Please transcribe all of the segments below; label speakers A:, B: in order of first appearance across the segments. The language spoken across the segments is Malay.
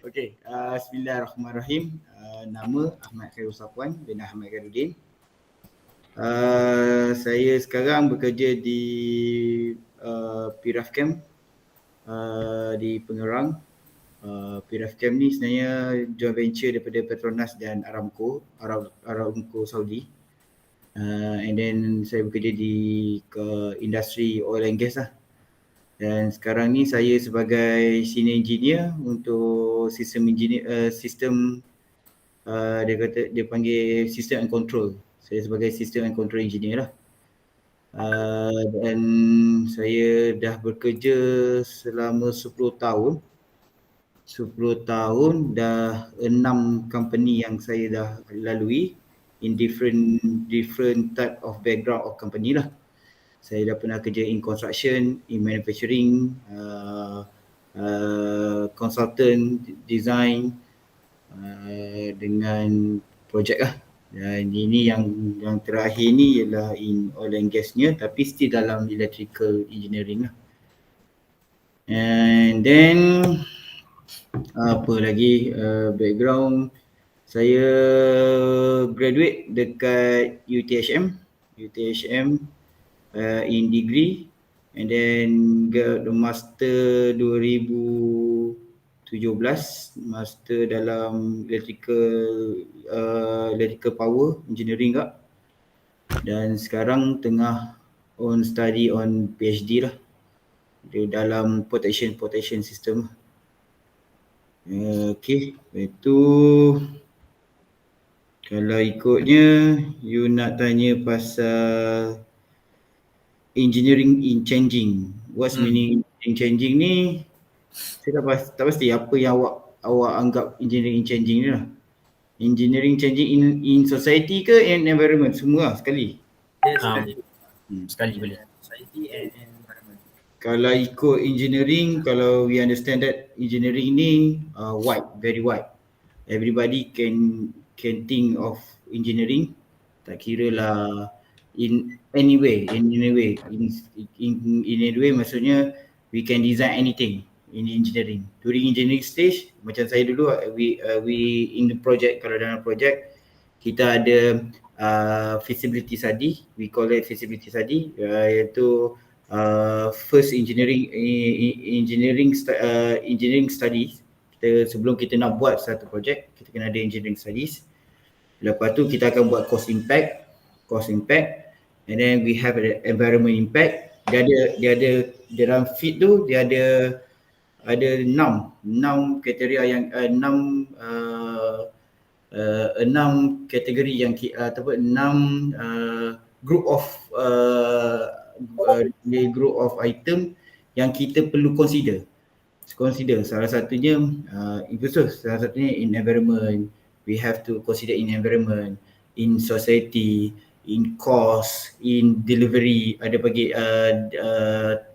A: Okey, bismillahirrahmanirrahim. Nama Ahmad Khairul Safwan bin Ahmad Khairuddin. Saya sekarang bekerja di Pirafcam di Pengerang. Pirafcam ni sebenarnya joint venture daripada Petronas dan Aramco Saudi. And then saya bekerja di industri oil and gas lah. Dan sekarang ni saya sebagai senior engineer untuk sistem dia panggil system and control. Saya sebagai system and control engineer lah. Dan saya dah bekerja selama 10 tahun. 10 tahun dah 6 company yang saya dah lalui in different type of background of company lah. Saya dah pernah kerja in construction, in manufacturing, consultant, design, dengan projek lah. Dan ini yang terakhir ni ialah in oil and gasnya, tapi still dalam electrical engineering lah. And then apa lagi background, saya graduate dekat UTHM in degree, and then get the master 2017, master dalam electrical power engineering kak. Dan sekarang tengah on study on PhD lah, di dalam protection system. Okay, itu kalau ikutnya you nak tanya pasal engineering in changing. What's meaning in changing ni? Saya tak pasti apa yang awak anggap engineering in changing ni lah. Engineering changing in society ke in environment? Semua sekali.
B: Sekali boleh.
C: Society and environment.
A: Kalau ikut engineering, kalau we understand that engineering ni wide, very wide. Everybody can think of engineering. Tak kira lah in any way. In any way maksudnya we can design anything in engineering. During engineering stage, macam saya dulu, we in the project, kalau dalam project kita ada feasibility study, we call it feasibility study, iaitu first engineering studies. Kita, sebelum kita nak buat satu project, kita kena ada engineering studies. Lepas tu kita akan buat cost impact, and then we have the environment impact. Dia ada dalam fit tu dia ada 6 kriteria yang 6 kategori yang ataupun 6 group of item yang kita perlu consider. Salah satunya in environment. We have to consider in environment, in society, in cost, in delivery, ada bagi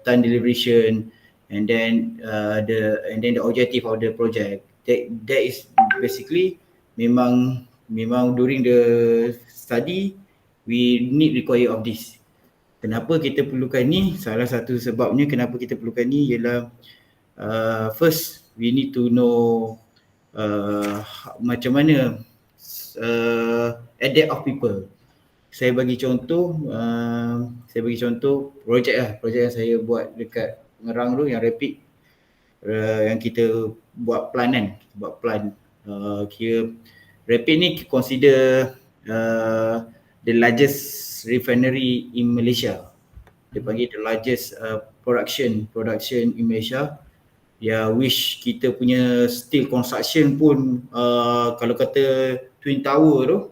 A: time deliberation, and then the objective of the project. That is basically memang during the study we require of this. Kenapa kita perlukan ni? Salah satu sebabnya kenapa kita perlukan ni ialah first we need to know macam mana adapt of people. Saya bagi contoh projek yang saya buat dekat Pengerang tu, yang rapid, yang kita buat plan. Kira rapid ni consider the largest refinery in Malaysia. Dia panggil the largest production in Malaysia. Ya, which kita punya steel construction pun kalau kata Twin Tower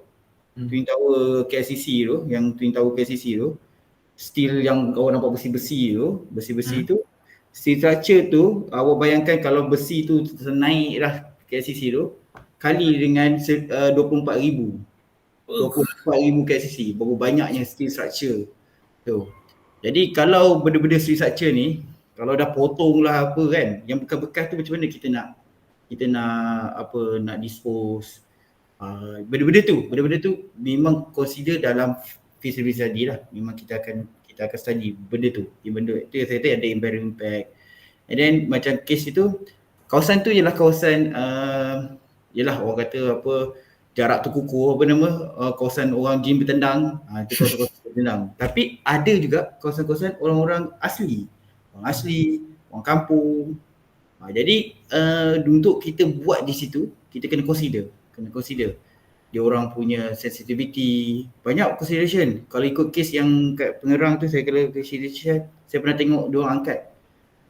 A: KLCC tu, yang Twin Tower KLCC tu, steel yang awak nampak besi-besi tu, steel structure tu, awak bayangkan kalau besi tu naik lah KLCC tu, kali dengan 24,000 KLCC, berapa banyaknya steel structure tu. Jadi kalau benda-benda steel structure ni, kalau dah potong lah apa kan, yang bekas-bekas tu macam mana kita nak dispose. Benda-benda tu memang consider dalam feasibility study lah. Memang kita akan study benda tu. Benda tu saya kata ada environment impact. And then macam case itu, kawasan tu ialah kawasan ialah orang kata apa, jarak terkukur apa nama, kawasan orang jin bertendang, itu kawasan-kawasan bertendang. Tapi ada juga kawasan-kawasan orang-orang asli, orang kampung. Jadi untuk kita buat di situ, kita kena consider dia orang punya sensitivity, banyak consideration. Kalau ikut kes yang kat Pengerang tu, saya kalau consideration, saya pernah tengok dia orang angkat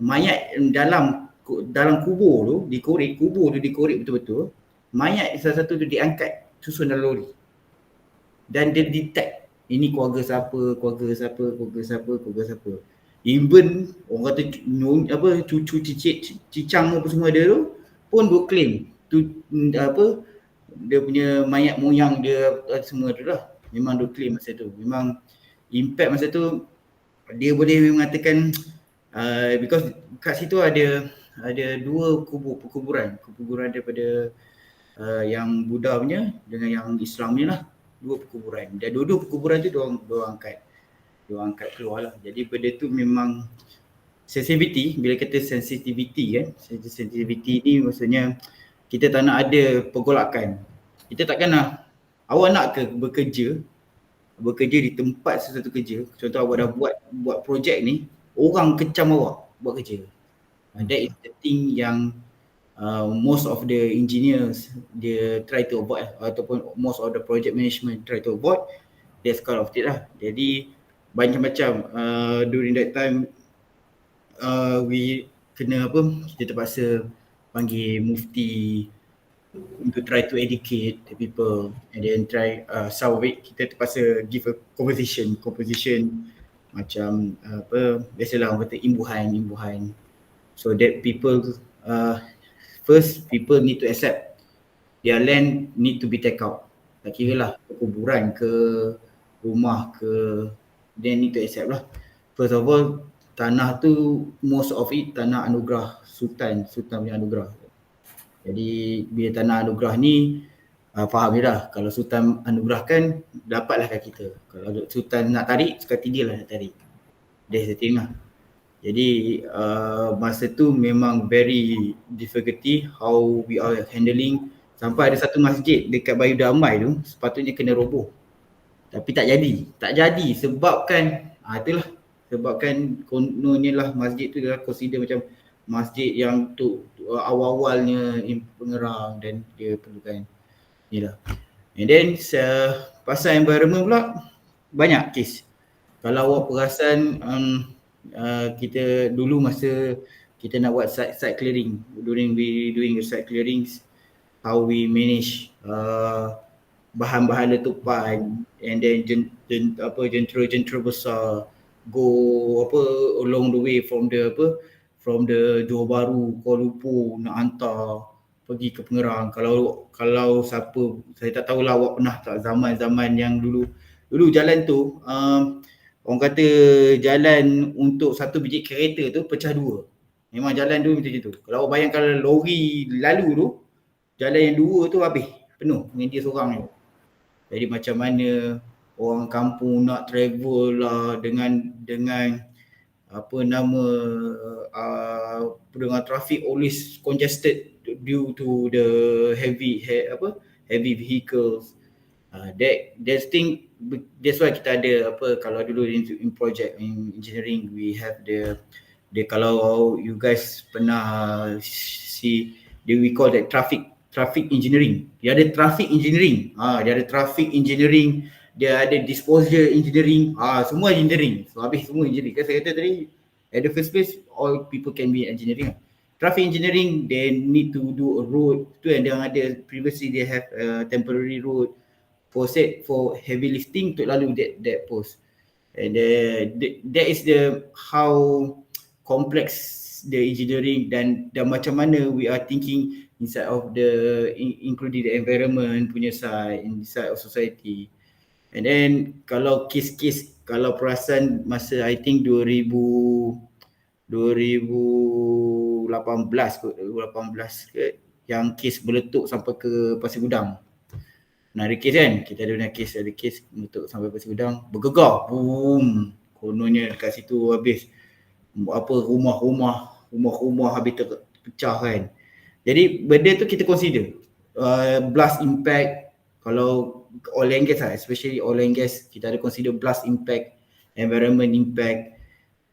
A: mayat dalam kubur tu dikorek betul-betul. Mayat salah satu tu diangkat susun dalam lori. Dan dia detect ini keluarga siapa. Even orang kata cucu cicang apa semua dia tu pun buat claim tu apa dia punya mayat moyang dia semua tu lah. Memang dia claim masa tu. Memang impact masa tu dia boleh mengatakan because kat situ ada dua perkuburan daripada yang Buddha punya dengan yang Islam ni lah, dua perkuburan. Dan dua perkuburan tu diorang angkat keluar lah. Jadi benda tu memang sensitivity, bila kata sensitivity kan, sensitivity ni maksudnya kita tak nak ada pergolakan. Kita takkan nak, awak nak ke bekerja di tempat sesuatu kerja, contoh awak dah buat projek ni, orang kecam awak buat kerja. That is the thing yang most of the engineers dia try to avoid, ataupun most of the project management try to avoid. That's kind of it lah. Jadi macam-macam during that time we kena kita terpaksa panggil mufti untuk try to educate the people, and then try some of it kita terpaksa give a composition macam biasalah orang kata imbuhan, so that people first people need to accept their land need to be take out. Tak kira lah kuburan ke rumah ke, they need to accept lah. First of all, tanah tu most of it tanah anugerah sultan punya anugerah. Jadi bila tanah anugerah ni faham je lah, kalau sultan anugerahkan dapatlah kat kita. Kalau sultan nak tarik, sekali dia lah nak tarik. That's the thing lah. Jadi masa tu memang very difficulty how we are handling. Sampai ada satu masjid dekat Bayu Damai tu sepatutnya kena roboh, tapi tak jadi sebabkan itulah, sebabkan kononnya lah masjid tu adalah consider macam masjid yang tu awal-awalnya Pengerang, dan dia perlukan ni lah. And then pasal environment pula banyak kes. Kalau awak perasan kita dulu masa kita nak buat site clearing, during we doing the site clearings, how we manage bahan-bahan letupan, and then jentera besar go along the way from the Johor Bahru, Kuala Lumpur nak hantar pergi ke Pengerang. Kalau siapa, saya tak tahulah awak pernah tak zaman-zaman yang dulu jalan tu orang kata jalan untuk satu biji kereta tu pecah dua. Memang jalan tu macam tu. Kalau awak bayangkan lori lalu tu, jalan yang dua tu habis penuh dengan dia seorang tu. Jadi macam mana orang kampung nak travel lah dengan dengan traffic always congested due to the heavy vehicles. That's why kita ada kalau dulu in project in engineering we have the kalau you guys pernah see, we call that traffic engineering. Dia ada traffic engineering, dia ada disposal engineering, semua engineering. So habis semua engineering. Kan saya kata tadi, at the first place all people can be engineering. Traffic engineering, they need to do a road tu, and yang ada previously they have a temporary road for heavy lifting untuk lalu that post. And that is the how complex the engineering dan macam mana we are thinking inside of including the environment punya side, inside of society. And then kalau kes-kes, kalau perasan masa I think 2018 ke, yang kes meletup sampai ke Pasir Gudang. Ada kes kan, kita ada kes meletup sampai Pasir Gudang, bergegar, boom, kononnya dekat situ habis rumah-rumah habis terpecah kan. Jadi benda tu kita consider blast impact. Kalau oil and gas lah, especially oil and gas, kita ada consider blast impact, environment impact.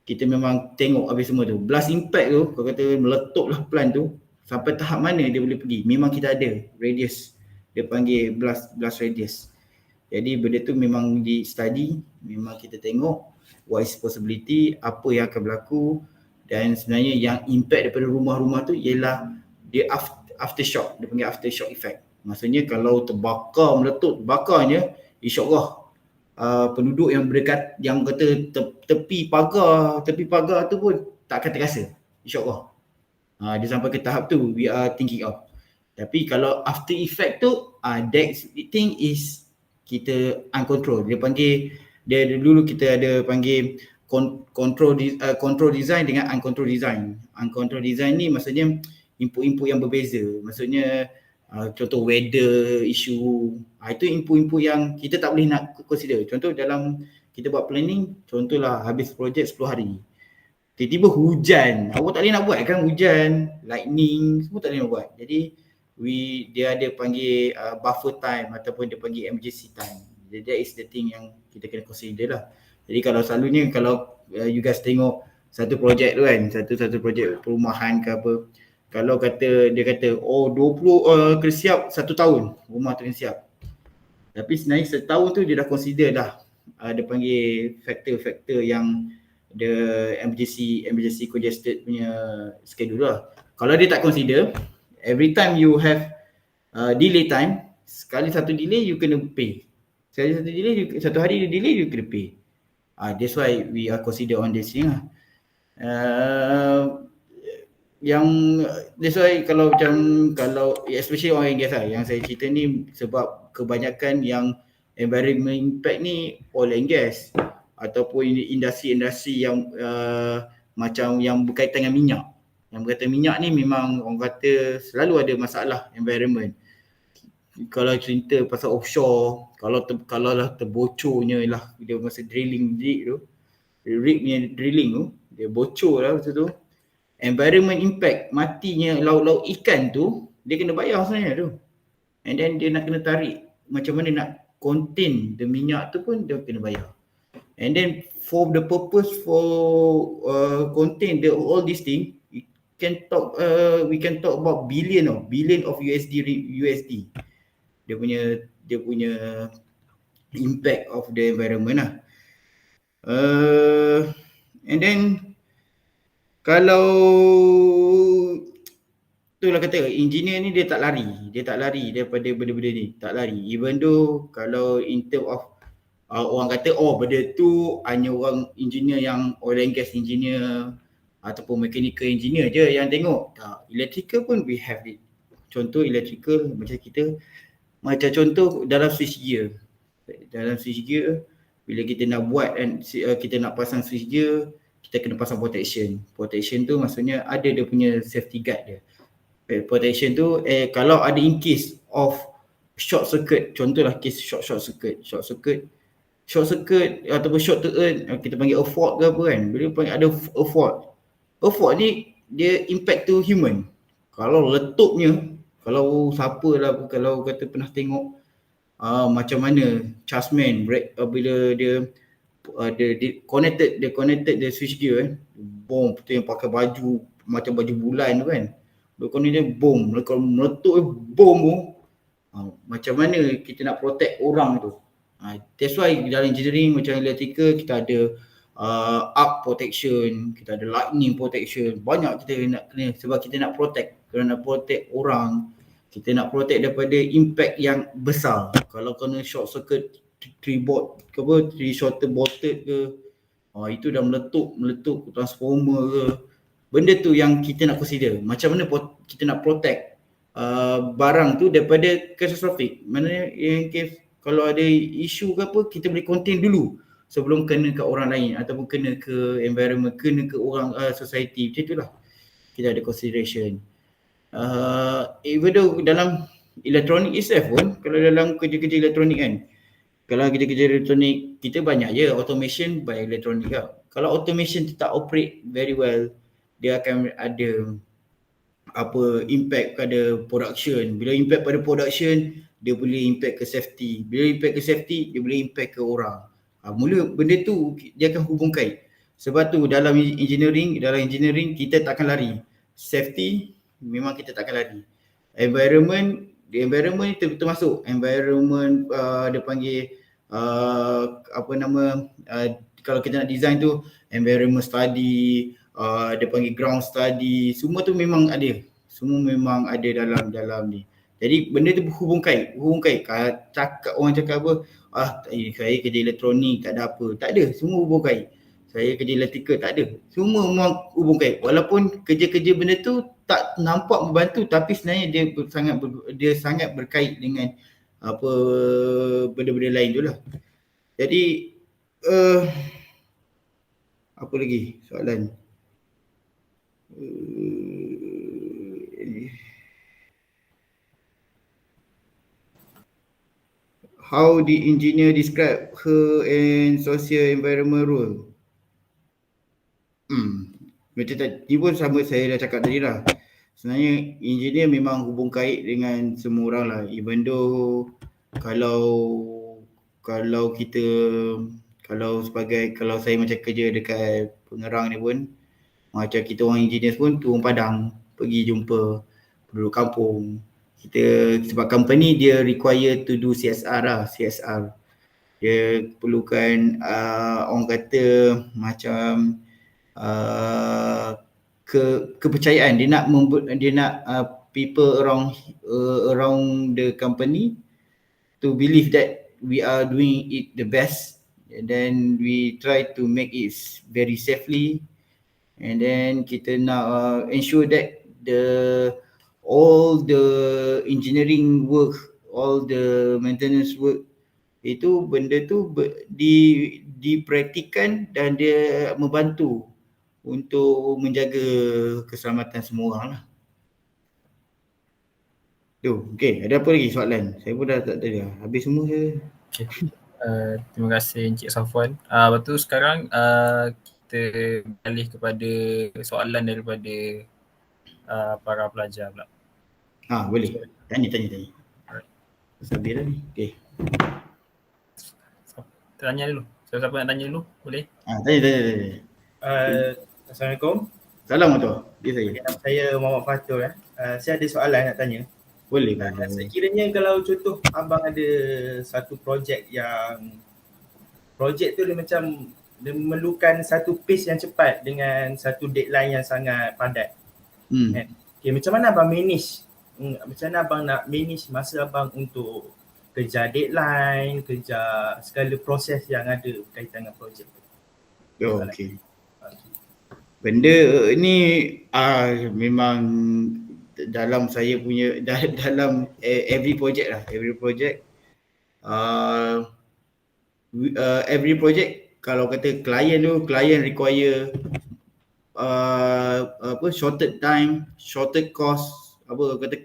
A: Kita memang tengok habis semua tu. Blast impact tu, kalau kata meletuplah plant tu, sampai tahap mana dia boleh pergi. Memang kita ada radius. Dia panggil blast radius. Jadi benda tu memang di study, memang kita tengok what is possibility, apa yang akan berlaku, dan sebenarnya yang impact daripada rumah-rumah tu ialah dia aftershock, dia panggil aftershock effect. Maksudnya kalau terbakar, meletup, bakarnya, insyaAllah penduduk yang berdekat, yang kata tepi pagar tu pun tak akan terasa, insyaAllah. Dia sampai ke tahap tu we are thinking of. Tapi kalau after effect tu, that thing is kita uncontrolled. Dia panggil, dia dulu kita ada panggil control design dengan uncontrolled design. Uncontrolled design ni maksudnya input-input yang berbeza. Maksudnya contoh weather issue, itu input-input yang kita tak boleh nak consider. Contoh dalam kita buat planning, contohlah habis projek 10 hari, tiba-tiba hujan, awak tak boleh nak buat kan, hujan, lightning, semua tak boleh nak buat. Jadi dia ada panggil buffer time ataupun dia panggil emergency time. Jadi that is the thing yang kita kena consider lah. Jadi kalau selalunya kalau you guys tengok satu projek tu kan, satu projek perumahan ke apa, kalau dia kata 20 kena siap 1 tahun rumah tu kena siap, tapi sebenarnya setahun tu dia dah consider dah dia panggil faktor-faktor yang the emergency congested punya schedule lah. Kalau dia tak consider, every time you have delay time, sekali satu delay you kena pay. Sekali satu delay, satu hari delay you kena pay. That's why we are consider on this thing lah. That's why kalau especially oil and gas lah, yang saya cerita ni sebab kebanyakan yang environment impact ni oil and gas ataupun industri-industri yang macam yang berkaitan dengan minyak. Yang berkaitan minyak ni memang orang kata selalu ada masalah environment. Kalau cerita pasal offshore, kalau lah terbocornya lah dia masa drilling rig punya drilling tu, dia bocor lah macam tu. Environment impact, matinya laut-laut ikan tu, dia kena bayar sebenarnya tu. And then dia nak kena tarik, macam mana nak contain the minyak tu pun dia kena bayar. And then for the purpose for contain all these things, we can talk about billion of USD. Dia punya impact of the environment lah. And then kalau itulah kata engineer ni dia tak lari daripada benda-benda ni, tak lari. Even though kalau in term of orang kata benda tu hanya orang engineer yang oil and gas engineer ataupun mechanical engineer je yang tengok. Tak, electrical pun we have it. Contoh electrical macam kita, macam contoh dalam switchgear. Dalam switchgear bila kita nak buat kita nak pasang switchgear, kita kena pasang protection. Protection tu maksudnya ada dia punya safety guard dia. Protection tu kalau ada in case of short circuit, contohlah case short circuit ataupun short to earth, kita panggil a fault ke apa kan. Bila panggil ada a fault ni dia impact to human. Kalau letupnya, kalau siapa lah, kalau kata pernah tengok macam mana chargeman bila dia connected the switch gear bom tu yang pakai baju macam baju bulan tu kan, dia bom, kalau meletup bom tu macam mana kita nak protect orang tu. That's why dalam engineering macam electrical kita ada arc protection, kita ada lightning protection, banyak kita nak kena, sebab kita nak protect, kerana nak protect orang, kita nak protect daripada impact yang besar. Kalau kena short circuit tree shorter bolted ke, itu dah meletup transformer ke, benda tu yang kita nak consider. Macam mana kita nak protect barang tu daripada catastrophic. Maknanya yang case kalau ada isu ke apa, kita boleh contain dulu sebelum kena ke orang lain ataupun kena ke environment, kena ke orang society. Macam itulah kita ada consideration. Even though dalam elektronik itself pun, kalau dalam kerja-kerja elektronik kan, kalau kerja-kerja elektronik kita banyak je automation by elektronik lah. Kalau automation tu tak operate very well, dia akan ada impact pada production. Bila impact pada production, dia boleh impact ke safety. Bila impact ke safety, dia boleh impact ke orang. Mula benda tu dia akan hubung kait. Sebab tu dalam engineering kita tak akan lari. Safety memang kita tak akan lari. Environment termasuk environment, dia panggil kalau kita nak design tu environment study, dia panggil ground study, semua tu memang ada. Semua memang ada dalam ni. Jadi benda tu hubung kait. Orang cakap apa, saya kerja elektronik tak ada apa. Tak ada, semua hubung kait. Saya kerja electrical, tak ada. Semua memang hubung kait. Walaupun kerja-kerja benda tu tak nampak membantu, tapi sebenarnya dia sangat berkait dengan benda-benda lain tu lah. Jadi apa lagi soalan? How the engineer describe her and social environment role? Macam tadi pun sama saya dah cakap tadi lah. Sebenarnya engineer memang hubung kait dengan semua orang lah. Even though kalau saya macam kerja dekat Pengerang ni pun, macam kita orang engineer pun turun padang, pergi jumpa penduduk kampung. Sebab company dia require to do CSR lah, CSR. Dia perlukan orang kata macam kepercayaan. Dia nak people around the company to believe that we are doing it the best, and then we try to make it very safely, and then kita nak ensure that all the engineering work, all the maintenance work, itu benda tu dipraktikkan dan dia membantu untuk menjaga keselamatan semua orang lah. Okay, ada apa lagi soalan? Saya pun dah tak tahu dah. Habis semua je.
B: Okay. Terima kasih Encik Safwan. Lepas tu sekarang kita beralih kepada soalan daripada para pelajar pula.
A: Boleh. Tanya.
B: Alright.
A: Sabar lah ni. Okay.
B: Tanya dulu. Siapa nak tanya dulu? Boleh?
A: Tanya.
C: Assalamualaikum.
A: Salam tu. Dia saya.
C: Saya Muhammad Fatul. Saya ada soalan nak tanya.
A: Boleh.
C: Sekiranya kalau contoh abang ada satu projek tu dia macam dia memerlukan satu pace yang cepat dengan satu deadline yang sangat padat. Okay, macam mana abang manage? Macam mana abang nak manage masa abang untuk kejar deadline, kejar segala proses yang ada berkaitan dengan projek tu?
A: Okay. Benda ni memang dalam saya punya dalam every project lah. Every project kalau kata client require shorter time, shorter cost,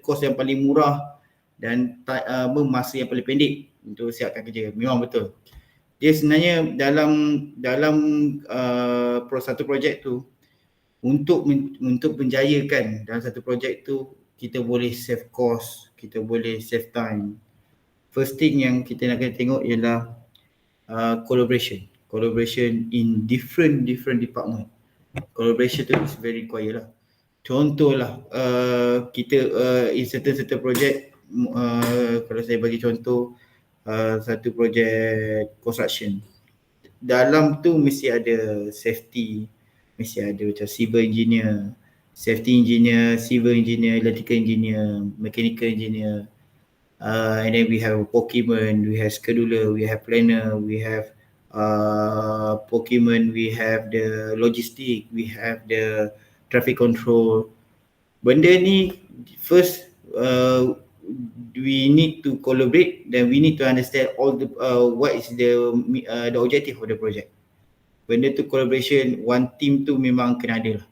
A: cost yang paling murah dan masa yang paling pendek untuk siapkan kerja. Memang betul. Dia sebenarnya dalam satu projek tu, untuk menjayakan dalam satu projek tu, kita boleh save cost, kita boleh save time. First thing yang kita nak kena tengok ialah collaboration in different department. Collaboration tu is very required lah. Contohlah kita in certain project, kalau saya bagi contoh satu projek construction, dalam tu mesti ada safety, mesti ada macam civil engineer, safety engineer, civil engineer, electrical engineer, mechanical engineer, and then we have procurement, we have scheduler, we have planner, we have procurement, we have the logistic, we have the traffic control. Benda ni first we need to collaborate, then we need to understand all the what is the objective of the project. Benda tu collaboration, one team tu memang kena ada lah.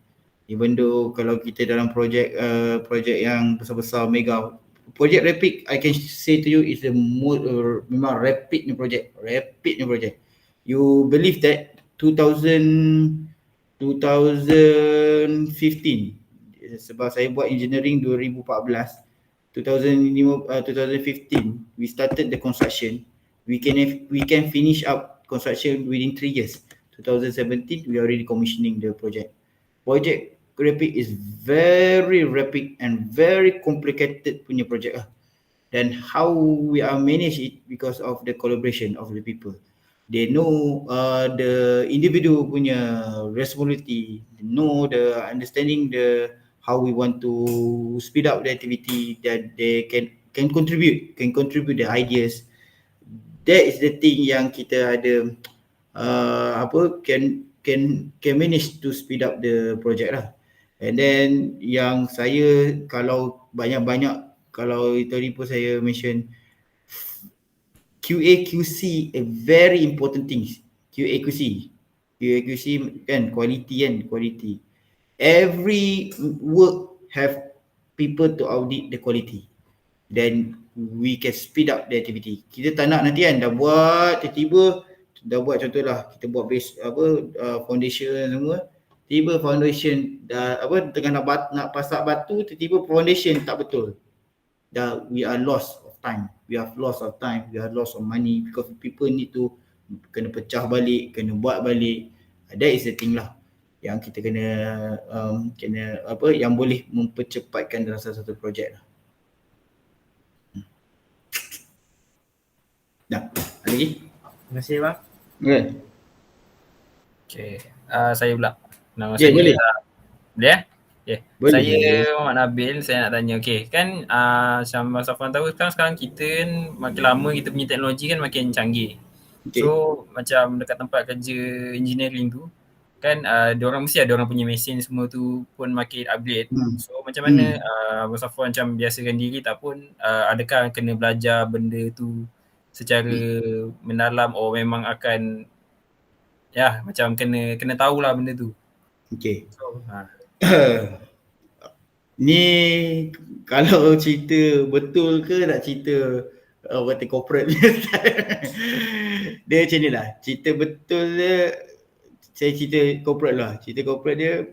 A: Even though kalau kita dalam projek yang besar-besar, mega project rapid, I can say to you is the most memang rapid ni project. You believe that 2015 sebab saya buat engineering 2014. 2015 we started the construction. We can finish up construction within 3 years. 2017 we already commissioning the project. Project Rapid is very rapid and very complicated punya project lah. Dan how we are manage it because of the collaboration of the people. They know the individual punya responsibility, they know the understanding the how we want to speed up the activity, that they can contribute the ideas. That is the thing yang kita ada can manage to speed up the project lah. And then yang saya kalau banyak-banyak, kalau tadi pun saya mention QA QC a very important things. QA QC kan quality. Every work have people to audit the quality. Then we can speed up the activity. Kita tak nak nanti kan dah buat tiba-tiba dah buat, contohlah kita buat base foundation semua, tiba foundation dah tengah nak pasak batu, tiba-tiba foundation tak betul. Dah we are lost of time. We have lost of time, we have lost of money because people need to kena pecah balik, kena buat balik. That is the thing lah yang kita kena yang boleh mempercepatkan dalam satu projek lah. Dah, ada lagi?
C: Terima kasih bang.
B: Okay, saya pula. Nama
A: saya boleh?
B: Boleh? Okay.
A: Boleh.
B: Saya Muhammad Nabil, saya nak tanya. Okay, kan macam Abang Safwan tahu sekarang kita kan makin lama kita punya teknologi kan makin canggih. Okay. So macam dekat tempat kerja engineering tu kan diorang mesti ada orang punya mesin semua tu pun makin upgrade. So macam mana Abang Safwan macam biasakan diri tak pun adakah kena belajar benda tu secara mendalam, memang akan macam kena tahulah benda tu.
A: Okay. So, ni kalau cerita betul ke nak cerita kata corporate dia macam ni lah. Cerita betul dia, saya cerita corporate lah. Cerita corporate dia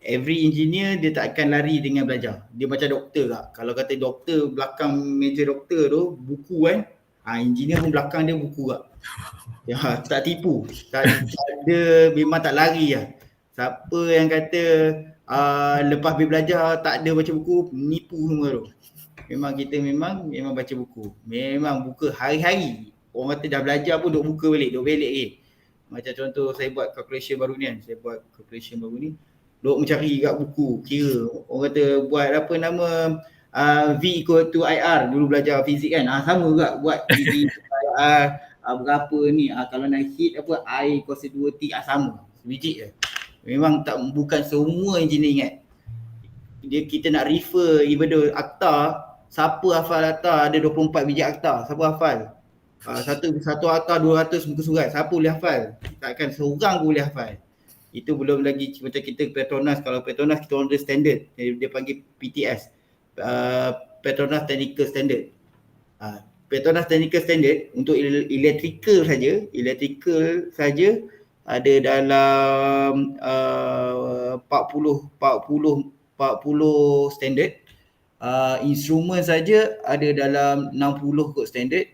A: every engineer dia tak akan lari dengan belajar. Dia macam doktor lah. Kalau kata doktor belakang meja doktor tu buku kan, engineer pun belakang dia buku lah. Ya, tak tipu. Tak ada, memang tak lari lah. Siapa yang kata lepas habis belajar tak ada baca buku, nipu semua tu. Memang kita memang baca buku. Memang buka hari-hari. Orang kata dah belajar pun duk buka balik, duk belik lagi. Macam contoh saya buat calculation baru ni kan. Duk mencari kat buku, kira. Orang kata buat apa nama V equal to IR. Dulu belajar fizik kan. Sama juga buat V equal to IR. Berapa ni, kalau nak hit apa I kuasa 2T, sama. Sebiji je. Memang bukan semua engineer ingat. Kita nak refer even though akta, siapa hafal akta ada 24 biji akta, siapa hafal? Satu akta 200 muka surat, siapa boleh hafal? Takkan seorang pun boleh hafal. Itu belum lagi macam kita Petronas. Kalau Petronas kita on the standard, dia panggil PTS, Petronas Technical Standard. Petronas Technical Standard untuk electrical saja ada dalam 40 standard. Instrumen saja ada dalam 60 kot standard.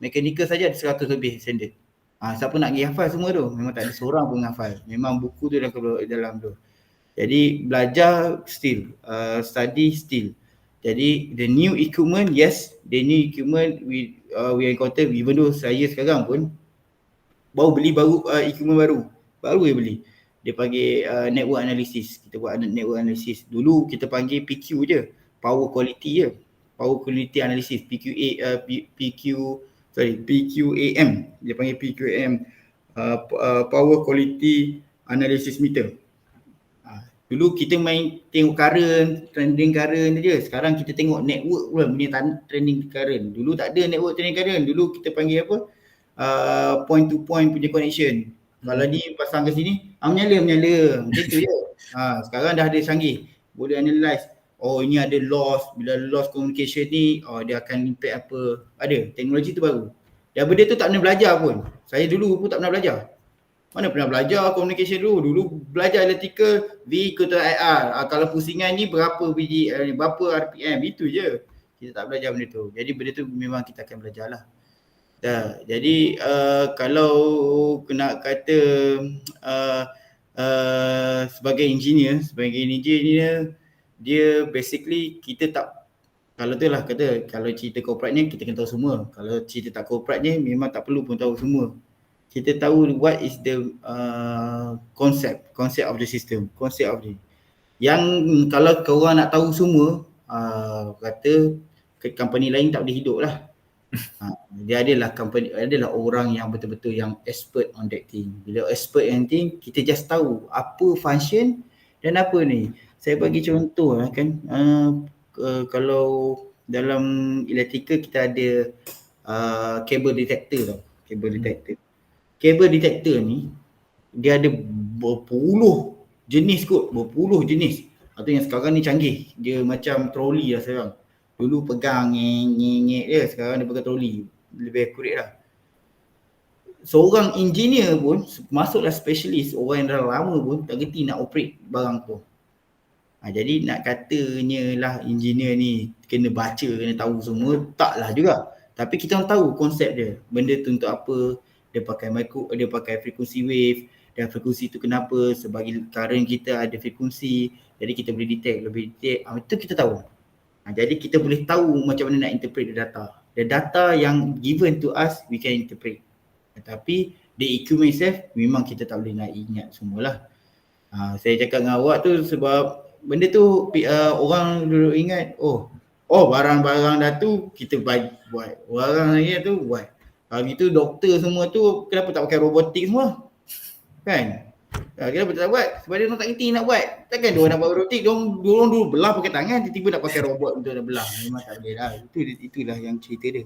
A: Mechanical saja ada 100 lebih standard. Siapa nak pergi hafal semua tu? Memang tak ada seorang pun hafal. Memang buku tu dalam tu. Jadi belajar still, study still. Jadi the new equipment, yes, the new equipment we encounter, even though saya sekarang pun baru beli equipment baru beli. Dia panggil network analysis. Kita buat network analysis. Dulu kita panggil PQ je, power quality analysis, PQAM. Dia panggil PQAM, power quality analysis meter. Dulu kita main tengok trending current je. Sekarang kita tengok network pula punya trending current. Dulu tak ada network trending current. Dulu kita panggil apa? Point to point punya connection. Kalau ni pasang ke sini, menyala. Macam tu je. Sekarang dah ada canggih. Boleh analyze. Ini ada loss. Bila loss communication ni, dia akan impact apa. Ada. Teknologi tu baru. Dan benda tu tak pernah belajar pun. Saya dulu pun tak pernah belajar. Mana pernah belajar communication dulu. Dulu belajar electrical, V equal to IR. Kalau pusingan ni berapa berapa RPM, itu je. Kita tak belajar benda tu. Jadi benda tu memang kita akan belajar lah. Jadi kalau nak kata sebagai engineer, dia basically kita tak, kalau tu lah kata, kalau cerita corporate ni kita kena tahu semua. Kalau cerita tak corporate ni memang tak perlu pun tahu semua. Kita tahu what is the concept of the system, concept of the. Yang kalau korang nak tahu semua, kata company lain tak boleh hidup lah. Dia adalah orang yang betul-betul yang expert on that thing. Bila expert on thing, kita just tahu apa function dan apa ni. Saya bagi contoh lah kan, kalau dalam electrical kita ada cable detector tau. Cable detector ni dia ada berpuluh jenis kot, berpuluh jenis. Atau yang sekarang ni canggih, dia macam troli lah sekarang. Dulu pegang ngek dia, sekarang dia pegang troli, lebih akurat lah. Seorang engineer pun, masuklah specialist, orang yang dah lama pun tak gerti nak operate barang tu. Jadi nak katanya lah engineer ni kena baca, kena tahu semua, taklah juga. Tapi kita orang tahu konsep dia, benda tu untuk apa. Dia pakai frequency wave, dan frekuensi tu kenapa, sebagai current kita ada frekuensi, jadi kita boleh detect, itu kita tahu. Jadi kita boleh tahu macam mana nak interpret the data. The data yang given to us, we can interpret. Tapi the equipment itself, memang kita tak boleh nak ingat semualah. Saya cakap dengan awak tu sebab benda tu orang dulu ingat, oh barang-barang dah tu kita buat, barang lagi tu buat. Kalau gitu doktor semua tu kenapa tak pakai robotik semua? Kan? Kenapa tak buat? Sebab dia orang tak kerti nak buat. Takkan dia orang nak buat robotik, dia orang dulu belah pakai tangan, tiba-tiba nak pakai robot untuk nak belah. Memang tak boleh lah. Itulah yang cerita dia.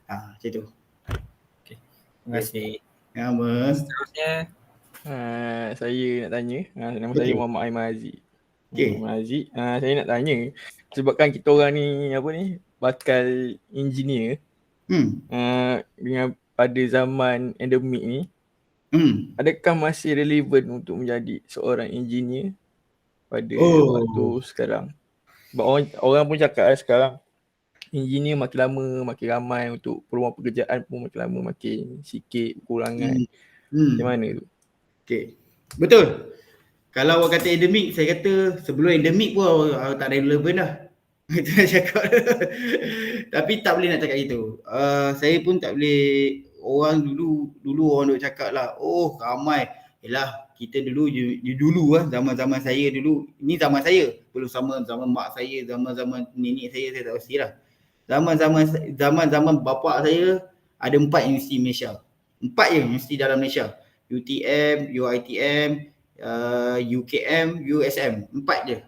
A: Macam tu.
B: Okay. Terima kasih.
A: Seterusnya
D: saya nak tanya. Nama saya Muhammad Aiman Aziz.
A: Muhammad
D: Aziz. Saya nak tanya, sebabkan kita orang ni bakal engineer. Dengan pada zaman endemik ni, adakah masih relevan untuk menjadi seorang engineer pada waktu sekarang? Sebab orang pun cakap sekarang engineer makin lama makin ramai, untuk peluang pekerjaan pun makin lama makin sikit, kurangan. Macam mana tu?
A: Okay. Betul. Kalau awak kata endemik, saya kata sebelum endemik pun tak relevan dah. Itu saya cakap. Tapi tak boleh nak cakap gitu. Saya pun tak boleh. Orang dulu orang duk cakap lah, ramai. Yelah, kita dulu zaman-zaman saya dulu, ni zaman saya, belum sama zaman mak saya, zaman-zaman nenek saya tak pastilah. Zaman-zaman bapak saya ada 4 universiti Malaysia. 4 je universiti dalam Malaysia. UTM, UiTM, UKM, USM. 4 je.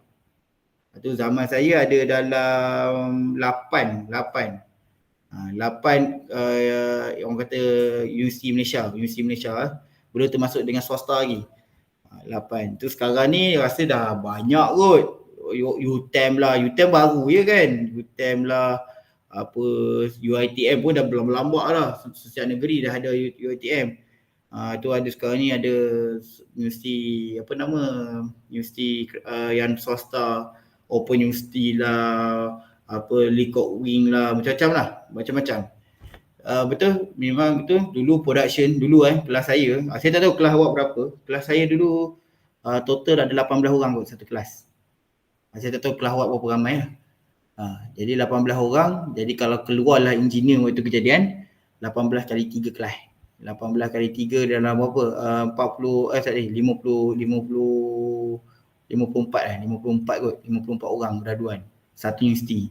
A: Itu zaman saya ada dalam 8 orang kata universiti Malaysia boleh termasuk dengan swasta lagi. 8. Tu sekarang ni rasa dah banyak kot. UTM lah, UTM baru je kan. UTM lah, apa UiTM pun dah berlambak lah. Setiap negeri dah ada UiTM. Tu ada sekarang ni ada universiti universiti yang swasta, Open University lah, Leacock Wing lah, macam-macam. Betul, memang betul. Dulu production, kelas saya tak tahu kelas awak berapa. Kelas saya dulu total ada 18 orang kot satu kelas. Saya tak tahu kelas awak berapa ramai lah. Jadi 18 orang, jadi kalau keluarlah engineer waktu kejadian, 18 kali 3 kelas. 18 kali 3 dalam berapa? 54 kot, 54 orang graduan satu universiti.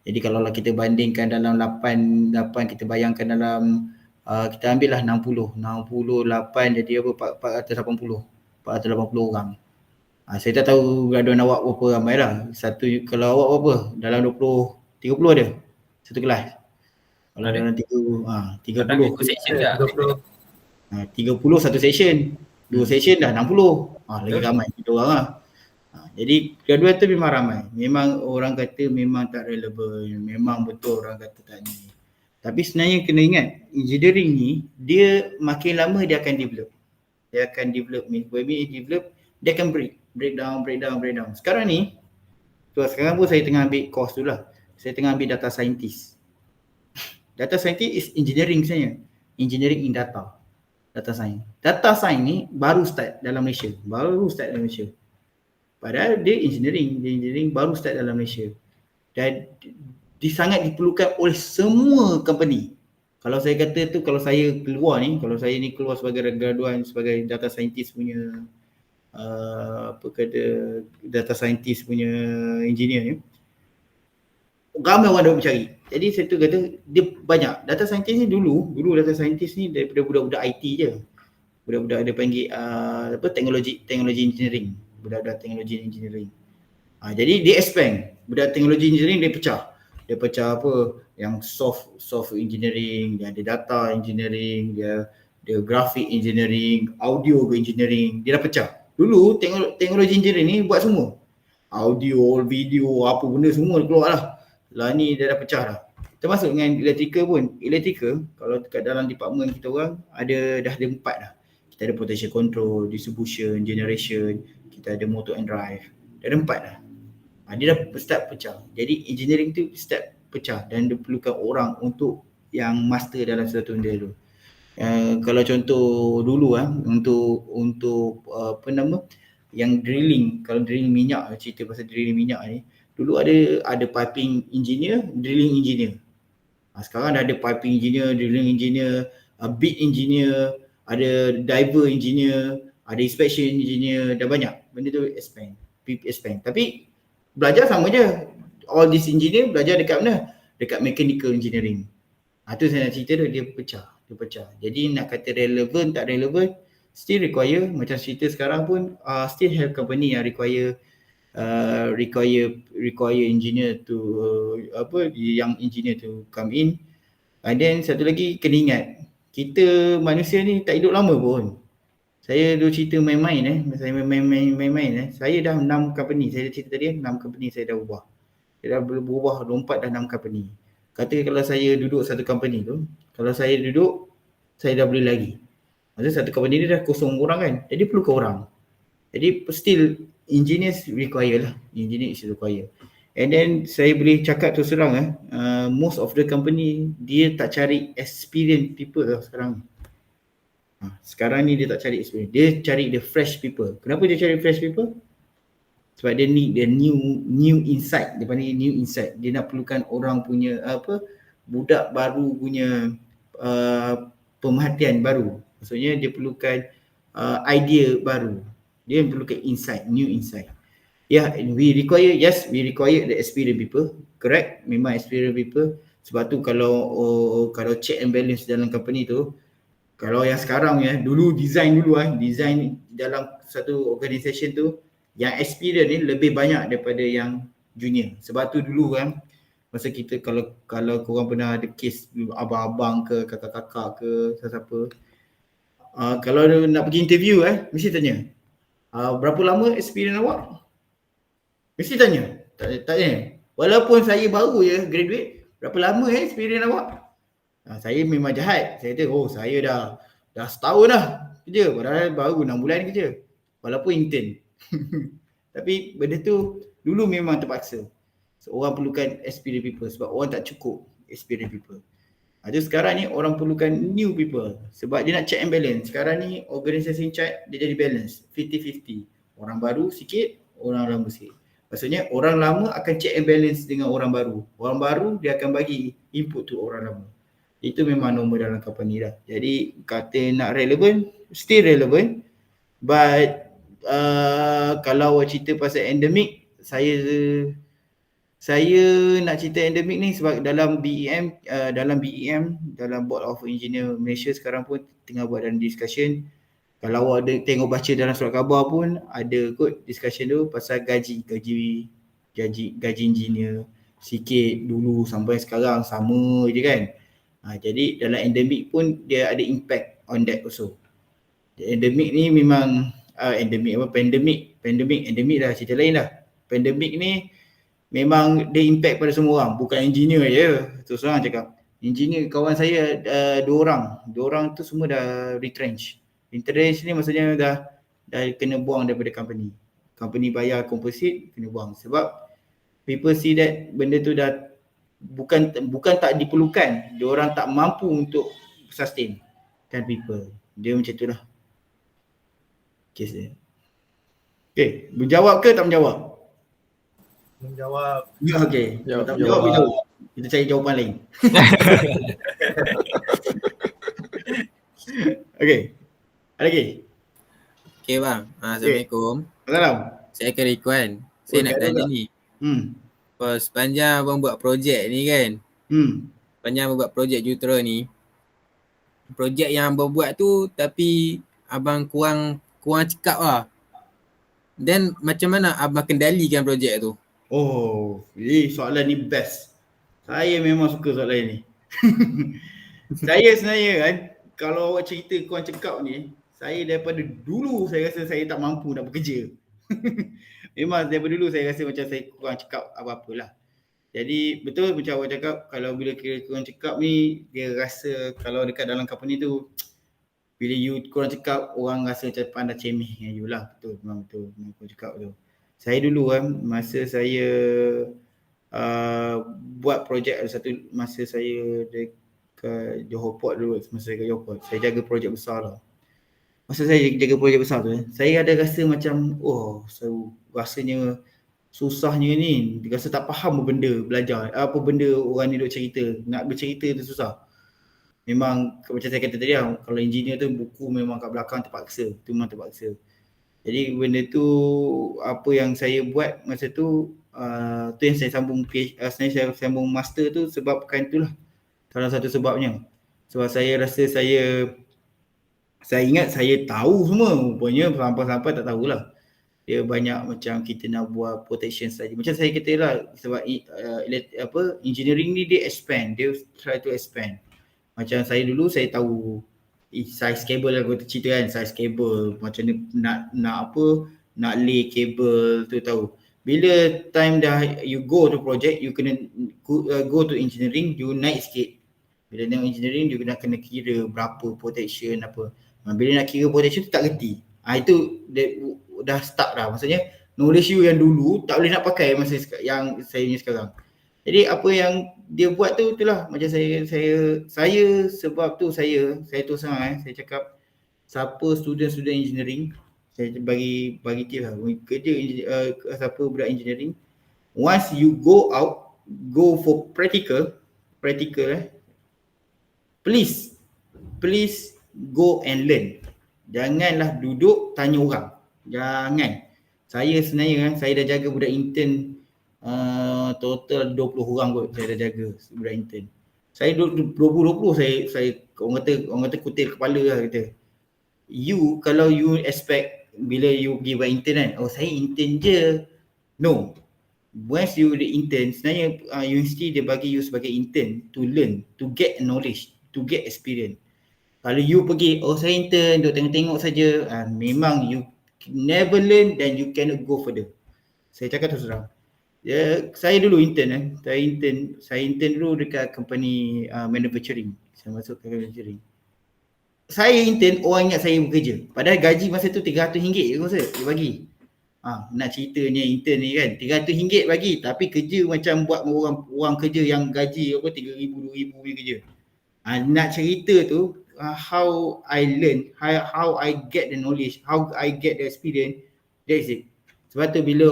A: Jadi kalau kita bandingkan dalam 8 kita bayangkan dalam kita ambil lah 68 jadi apa, 480 orang. Saya tak tahu graduan awak berapa ramai lah. Kalau awak berapa? Dalam 30 ada satu kelas. Kalau dalam 30
B: section tak?
A: 30 satu section. 2 section dah 60. Lagi ramai kita orang lah. Jadi graduate tu memang ramai. Memang orang kata memang tak relevan. Memang betul orang kata tak ni. Tapi sebenarnya kena ingat, engineering ni dia makin lama dia akan develop. dia akan develop ni. When we develop, dia akan breakdown. Sekarang ni, sekarang pun saya tengah ambil course tu lah. Saya tengah ambil data scientist. Data scientist is engineering sebenarnya. Engineering in data science. Data science ni baru start dalam Malaysia. Padahal dia engineering baru start dalam Malaysia. Dan sangat diperlukan oleh semua company. Kalau saya kata tu, kalau saya keluar sebagai graduan, sebagai data scientist punya data scientist punya engineer ni, ramai orang dah mencari. Jadi saya tu kata dia banyak. Data scientist ni dulu data scientist ni daripada budak-budak IT je. Budak-budak dia panggil teknologi engineering. Budak-budak teknologi engineering. Jadi dia expand. Budak teknologi engineering dia pecah. Dia pecah apa? Yang soft engineering, dia ada data engineering, dia graphic engineering, audio engineering. Dia dah pecah. Dulu teknologi engineering ni buat semua. Audio, video, apa benda semua keluar lah. Lah ni dia dah pecah dah. Termasuk dengan electrical pun. Electrical, kalau dekat dalam department kita orang, dah ada 4 dah. Kita ada potential control, distribution, generation, kita ada motor and drive. Dah ada 4 dah. Dia dah start pecah. Jadi engineering tu start pecah dan dia perlukan orang untuk yang master dalam satu benda tu. Kalau contoh dulu untuk yang drilling, kalau drilling minyak, cerita pasal drilling minyak ni, dulu ada piping engineer, drilling engineer. Sekarang dah ada piping engineer, drilling engineer, bit engineer, ada diver engineer, ada inspection engineer, dah banyak. Benda tu expand. Tapi belajar sama je. All this engineer belajar dekat mana? Dekat mechanical engineering. Tu saya nak cerita dia pecah. Jadi nak kata relevan tak relevan, still require, macam cerita sekarang pun still have company yang require engineer to young engineer to come in. And then satu lagi kena ingat, kita manusia ni tak hidup lama pun. Saya dulu cerita main-main saya dah 6 company, saya dah cerita tadi 6 company saya dah ubah. Saya dah berubah, lompat dah 6 company. Kata kalau saya duduk satu company tu, saya dah boleh lagi. Maksudnya satu company ni dah kosong orang kan, jadi perlukan orang. Jadi still engineers require lah. Engineer is require. And then saya boleh cakap terus terang most of the company dia tak cari experienced people lah sekarang. Sekarang ni dia tak cari experience. Dia cari the fresh people. Kenapa dia cari fresh people? Sebab dia need the new insight. Dia panggil new insight. Dia nak perlukan orang punya budak baru punya pemerhatian baru. Maksudnya dia perlukan idea baru. Dia perlukan insight, new insight. We require the experienced people. Correct? Memang experienced people. Sebab tu kalau check and balance dalam company tu, kalau yang sekarang dulu design dalam satu organisation tu, yang experience ni lebih banyak daripada yang junior. Sebab tu dulu masa kita kalau korang pernah ada kes abang-abang ke kakak-kakak ke siapa, kalau nak pergi interview mesti tanya, berapa lama experience awak? Mesti tanya. Tak tanya. Walaupun saya baru graduate, berapa lama experience awak? Saya memang jahat. Saya kata, saya dah setahun dah kerja. Padahal baru 6 bulan kerja. Walaupun intern. Tapi benda tu dulu memang terpaksa. So, orang perlukan experienced people sebab orang tak cukup experienced people. Jadi sekarang ni orang perlukan new people sebab dia nak check and balance. Sekarang ni organisasi check dia jadi balance 50-50. Orang baru sikit, orang lama sikit. Maksudnya orang lama akan check and balance dengan orang baru. Orang baru dia akan bagi input tu orang lama. Itu memang normal dalam company dah. Jadi kata nak relevan, still relevant. But kalau cerita pasal endemic, saya nak cerita endemic ni sebab dalam BEM, dalam Board of Engineer Malaysia sekarang pun tengah buat dalam discussion. Kalau awak ada tengok baca dalam surat khabar pun ada kot discussion tu pasal gaji engineer sikit dulu sampai sekarang sama je kan. Jadi dalam endemic pun dia ada impact on that also. Endemic ni memang pandemic dah cerita lain lah. Pandemic ni memang dia impact pada semua orang, bukan engineer je. Terus terang cakap, engineer kawan saya 2 orang tu semua dah retrench Retrench ni maksudnya dah kena buang daripada company. Company bayar composite, kena buang. Sebab people see that benda tu dah bukan tak diperlukan, dia orang tak mampu untuk sustain kan people. Dia macam tu lah case dia. Okay, menjawab ke tak menjawab?
C: Menjawab.
A: Ya, okay.
D: Jawab,
A: Tak menjawab,
D: jawab.
A: kita cari jawapan lain. Okay, ada lagi?
E: Okay bang, Assalamualaikum.
A: Salam.
E: Saya akan Rikuan. Saya nak tanya ni. Sepanjang abang buat projek ni kan, sepanjang abang buat projek Jutera ni, projek yang abang buat tu tapi abang kurang cekap lah. Then macam mana abang kendalikan projek tu?
A: Oh, soalan ni best. Saya memang suka soalan ni. Saya sebenarnya kan, kalau awak cerita kurang cekap ni, saya daripada dulu saya rasa saya tak mampu nak bekerja. Memang daripada dulu saya rasa macam saya kurang cekap apa-apalah. Jadi betul macam awak cakap, kalau bila kira kurang cekap ni, dia rasa kalau dekat dalam company tu, bila you kurang cekap, orang rasa macam pandai cemeh dengan you lah. Betul, memang betul. Memang kurang cekap tu. Saya dulu kan, masa saya buat projek, ada satu masa saya dekat Johor Port dulu, masa saya kat Johor Port, saya jaga projek besar lah. Masa saya jaga projek besar tu, saya ada rasa macam, rasanya susahnya ni, rasa tak faham apa benda belajar, apa benda orang ni duk cerita, nak bercerita tu susah. Memang macam saya kata tadi lah, kalau engineer tu buku memang kat belakang terpaksa, tu memang terpaksa. Jadi benda tu, apa yang saya buat masa tu, tu yang saya sambung sebenarnya saya sambung master tu sebabkan itulah. Salah satu sebabnya. Sebab saya rasa saya ingat saya tahu semua, rupanya sampai-sampai tak tahulah. Dia banyak macam kita nak buat protection saja. Macam saya kata lah, sebab engineering ni dia expand, dia try to expand. Macam saya dulu saya tahu size kabel lah, aku cerita kan, size kabel macam ni, nak lay kabel tu tahu. Bila time dah you go to project, you kena go to engineering, you naik sikit. Bila tengok engineering, you kena kira berapa protection apa. Bila nak kira protection tu tak kerti. Itu dah start dah. Maksudnya knowledge you yang dulu tak boleh nak pakai masa yang saya ni sekarang. Jadi apa yang dia buat tu, itulah macam saya sebab tu saya terus terang saya cakap, siapa student engineering, saya bagi tip lah, kerja siapa budak engineering, once you go out, go for practical please go and learn. Janganlah duduk tanya orang. Jangan. Saya sebenarnya kan, saya dah jaga budak intern total 20 orang kot saya dah jaga budak intern. Saya 20 saya orang kata kutil kepala lah kita. You kalau you expect bila you pergi buat intern kan, saya intern je. No. Once you the intern, sebenarnya universiti dia bagi you sebagai intern to learn, to get knowledge, to get experience. Kalau you pergi, saya intern, duk tengok-tengok saja, memang you never learn, then you cannot go further. Saya cakap tu serang. Saya dulu intern saya intern dulu dekat company manufacturing. Saya masuk ke manufacturing. Saya intern, orang ingat saya bekerja. Padahal gaji masa tu RM300 je masa dia bagi. Nak ceritanya intern ni kan, RM300 bagi, tapi kerja macam buat orang kerja yang gaji apa RM3,000, RM2,000 punya kerja. Nak cerita tu, how I learn, how I get the knowledge, how I get the experience, that's it. Sebab tu bila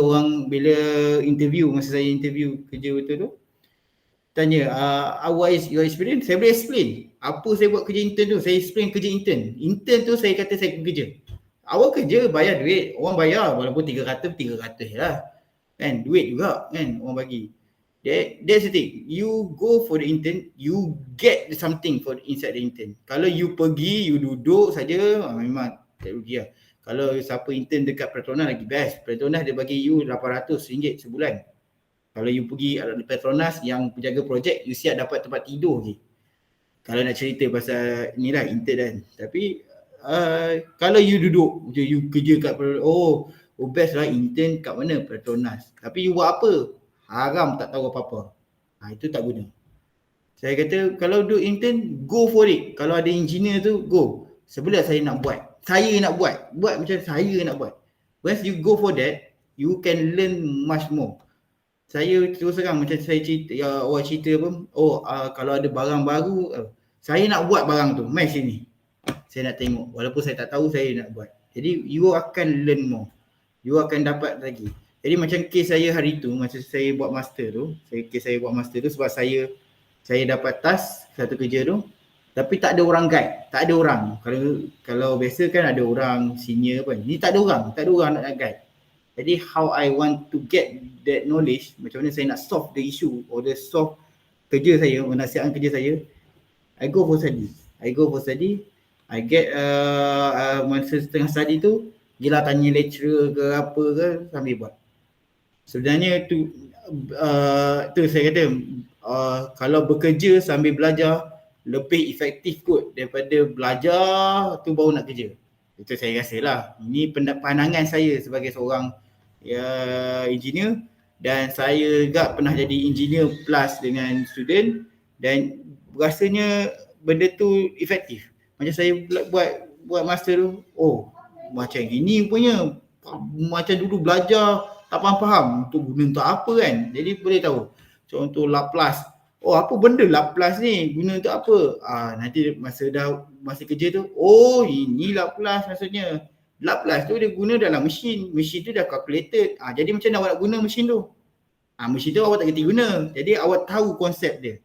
A: interview, masa saya interview kerja betul tu, tanya, what is your experience? Saya boleh explain apa saya buat kerja intern tu. Saya explain kerja intern. Intern tu saya kata saya kerja. Awak kerja bayar duit, orang bayar walaupun 300 lah. Kan, duit juga kan orang bagi. That's the thing. You go for the intern, you get something for inside the intern. Kalau you pergi, you duduk saja, memang tak rugi lah. Kalau siapa intern dekat Petronas lagi best. Petronas dia bagi you RM800 sebulan. Kalau you pergi Petronas yang penjaga projek, you siap dapat tempat tidur je. Kalau nak cerita pasal ni lah intern kan. Tapi kalau you duduk, you kerja kat Petronas, best lah intern kat mana? Petronas. Tapi you buat apa? Haram, tak tahu apa-apa. Itu tak guna. Saya kata kalau duduk intern, go for it. Kalau ada engineer tu, go. Sebelah saya nak buat. saya nak buat macam saya nak buat. Once you go for that, you can learn much more. Saya terus terang macam saya cerita, awak cerita apa, kalau ada barang baru, saya nak buat barang tu, mai sini. Saya nak tengok, walaupun saya tak tahu saya nak buat. Jadi you akan learn more. You akan dapat lagi. Jadi macam kes saya hari tu, masa saya buat master tu, sebab saya dapat task satu kerja tu, tapi tak ada orang guide, tak ada orang. Kalau biasa kan ada orang senior kan. Ni tak ada orang nak guide. Jadi how I want to get that knowledge, macam mana saya nak solve the issue or the solve kerja saya, menasihatkan kerja saya, I go for study. I get masa setengah study tu, gila tanya lecturer ke apa ke, sambil buat. Sebenarnya tu saya kata, kalau bekerja sambil belajar lebih efektif kot daripada belajar tu baru nak kerja. Itu saya rasa lah. Ini pandangan saya sebagai seorang engineer, dan saya juga pernah jadi engineer plus dengan student, dan rasanya benda tu efektif. Macam saya buat master tu, macam gini punya, macam dulu belajar tak faham tu guna untuk apa kan. Jadi boleh tahu. Contoh Laplace, apa benda Laplace ni, guna untuk apa? Nanti masa kerja tu, ini Laplace maksudnya. Laplace tu dia guna dalam mesin tu dah calculated. Jadi macam mana awak nak guna mesin tu? Mesin tu awak tak kerti guna. Jadi awak tahu konsep dia.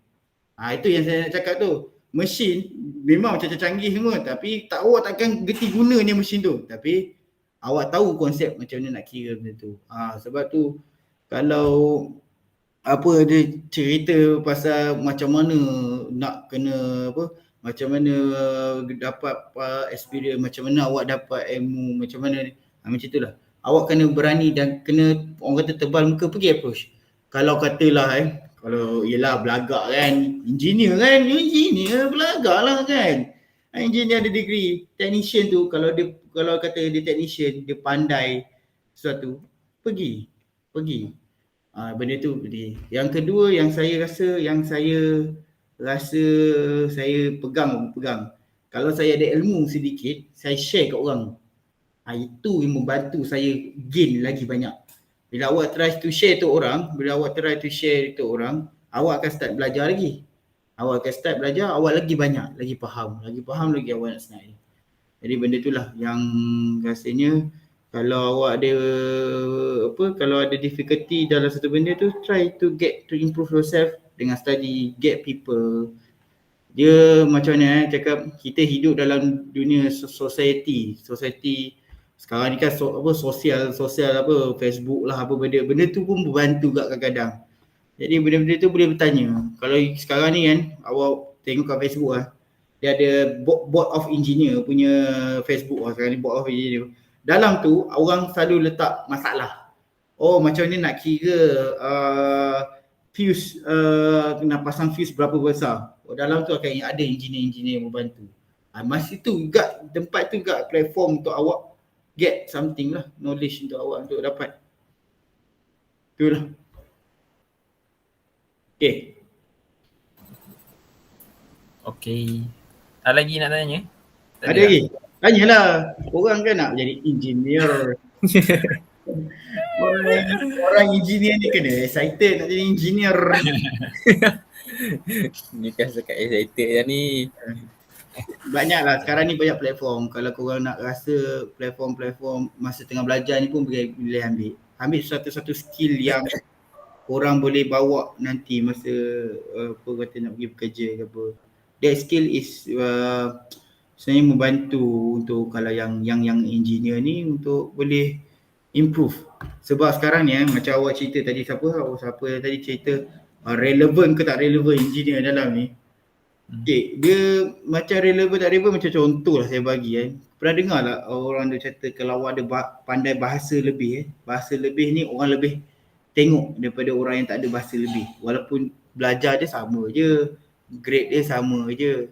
A: Itu yang saya nak cakap tu. Mesin memang macam canggih semua, tapi awak takkan kerti guna ni mesin tu. Tapi awak tahu konsep macam mana nak kira benda tu. Sebab tu kalau dia cerita pasal macam mana nak kena macam mana dapat experience, macam mana awak dapat ilmu, macam mana macam itulah. Awak kena berani dan kena, orang kata tebal muka, pergi approach. Kalau katalah kalau ialah belagak kan, engineer belagak lah kan. Engineer ada degree, technician tu kalau kata dia technician, dia pandai sesuatu, pergi. Benda tu pergi. Yang kedua yang saya rasa saya pegang. Kalau saya ada ilmu sedikit, saya share kat orang. Itu yang membantu saya gain lagi banyak. Bila awak try to share tu orang, awak akan start belajar lagi. Awak lagi banyak, lagi faham lagi awak nak senang. Jadi benda itulah yang rasanya kalau awak ada kalau ada difficulty dalam satu benda tu, try to improve yourself dengan study, get people. Dia macam mana cakap, kita hidup dalam dunia society sekarang ni kan sosial Facebook lah, apa benda tu pun membantu kat kadang-kadang. Jadi benda-benda tu boleh bertanya. Kalau sekarang ni kan awak tengok kat Facebook dia ada board of engineer punya Facebook sekarang ni, board of engineer. Dalam tu orang selalu letak masalah. Macam ni nak kira fuse, nak pasang fuse berapa besar. Dalam tu akan ada engineer yang membantu. Masa tu juga tempat tu juga platform untuk awak get something lah, knowledge untuk awak untuk dapat. Itulah.
B: Okay. Ada lagi nak tanya?
A: Ada lagi? Tanyalah. Orang kan nak jadi engineer. Orang engineer ni kena excited nak jadi engineer.
E: Ni kan sekat excited je ni.
A: Banyaklah sekarang ni, banyak platform. Kalau korang nak rasa platform masa tengah belajar ni pun boleh ambil satu skill yang korang boleh bawa nanti masa nak pergi bekerja ke apa. That skill is sebenarnya membantu untuk kalau yang engineer ni untuk boleh improve. Sebab sekarang ni macam awak cerita tadi, siapa tadi cerita relevan ke tak relevan engineer dalam ni. Dia macam relevan tak relevan, macam contoh lah saya bagi Pernah dengar lah orang dia kata kalau awak ada pandai bahasa lebih bahasa lebih ni orang lebih tengok daripada orang yang tak ada bahasa lebih. Walaupun belajar dia sama je, grade dia sama je.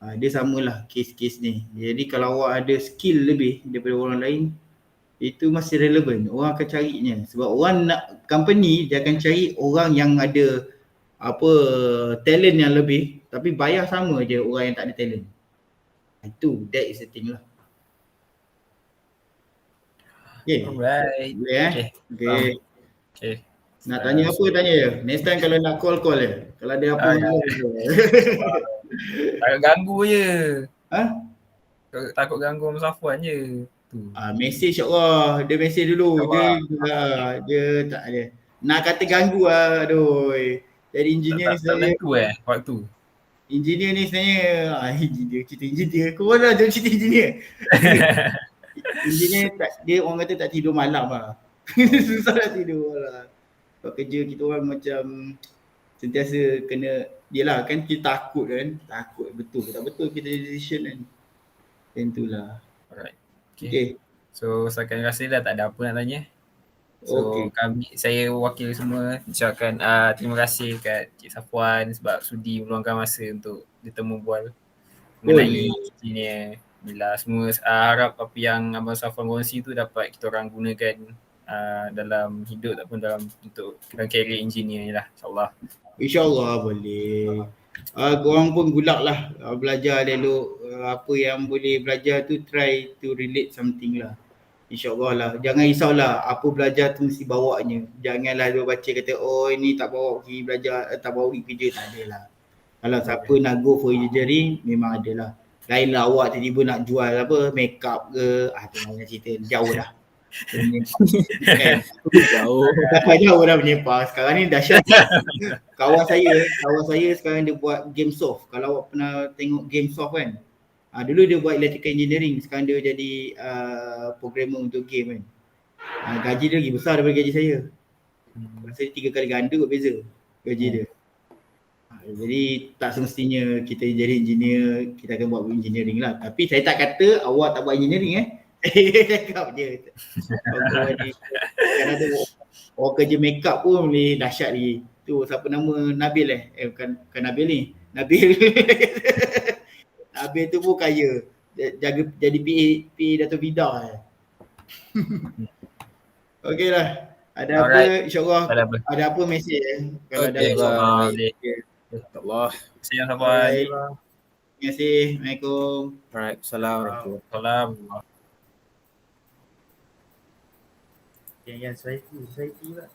A: Dia samalah kes-kes ni. Jadi kalau awak ada skill lebih daripada orang lain, itu masih relevan. Orang akan carinya. Sebab orang nak company, dia akan cari orang yang ada talent yang lebih, tapi bayar sama je orang yang tak ada talent. Itu that is the thing lah. Okay.
B: Alright.
A: Boleh Okay.
B: Okay.
A: Nak tanya apa tanya je. Next time kalau nak call je. Kalau ada apa
B: takut ganggu je.
A: Ha?
B: Takut ganggu Abang Safwan je.
A: Message Allah. Dia message dulu. Dia tak ada. Nak kata ganggu lah. Aduh. Jadi engineer ni sebenarnya.
B: Tak waktu.
A: Engineer ni sebenarnya. Cerita engineer. Kau mana jom cerita engineer. Engineer dia orang kata tak tidur malam lah. Susah nak tidur lah. Sebab kerja kita orang macam sentiasa kena. Yelah kan kita takut kan. Takut betul ke tak betul kita decision kan. Macam itulah.
B: Alright. Okay. So setakat rasa dah tak ada apa nak tanya. So saya wakil semua ucapkan terima kasih kat Cik Safwan sebab sudi meluangkan masa untuk bertemu bual mengenai engineer. Bila semua harap apa yang Abang Safwan kongsi tu dapat kita orang gunakan dalam hidup ataupun dalam career engineer ni lah, insyaAllah.
A: InsyaAllah boleh. Korang pun good luck lah belajar elok. Apa yang boleh belajar tu try to relate something lah. InsyaAllah lah. Jangan risaulah apa belajar tu mesti bawanya. Janganlah dia baca kata ini tak bawa pergi belajar, tak bawa pergi kerja, tak ada lah. Kalau siapa nak go for engineering memang ada lah. Lain lah awak tiba-tiba nak jual apa, makeup ke, tu banyak cerita, jauh dah. Jauh dah menyepah. Sekarang ni dahsyat. Kawan saya sekarang dia buat game soft. Kalau awak pernah tengok game soft kan, dulu dia buat electrical engineering, sekarang dia jadi programmer untuk game kan. Gaji dia lagi besar daripada gaji saya. Saya 3 kali ganda kot beza gaji dia. Jadi tak semestinya kita jadi engineer kita akan buat engineering lah. Tapi saya tak kata awak tak buat engineering cakap je. Kadang tu orang kerja makeup pun boleh dahsyat lagi. Tu siapa nama Nabil bukan Nabil ni. Nabil. Nabil tu pun kaya. Jadi PA Dato' Vida. Okey lah. Ada apa insyaAllah. Ada apa mesej kalau ada
B: insyaAllah.
E: InsyaAllah.
B: Terima kasih.
A: Terima kasih. Assalamualaikum.
E: Alright. Assalamualaikum.
B: Assalamualaikum.
C: Yang society lah.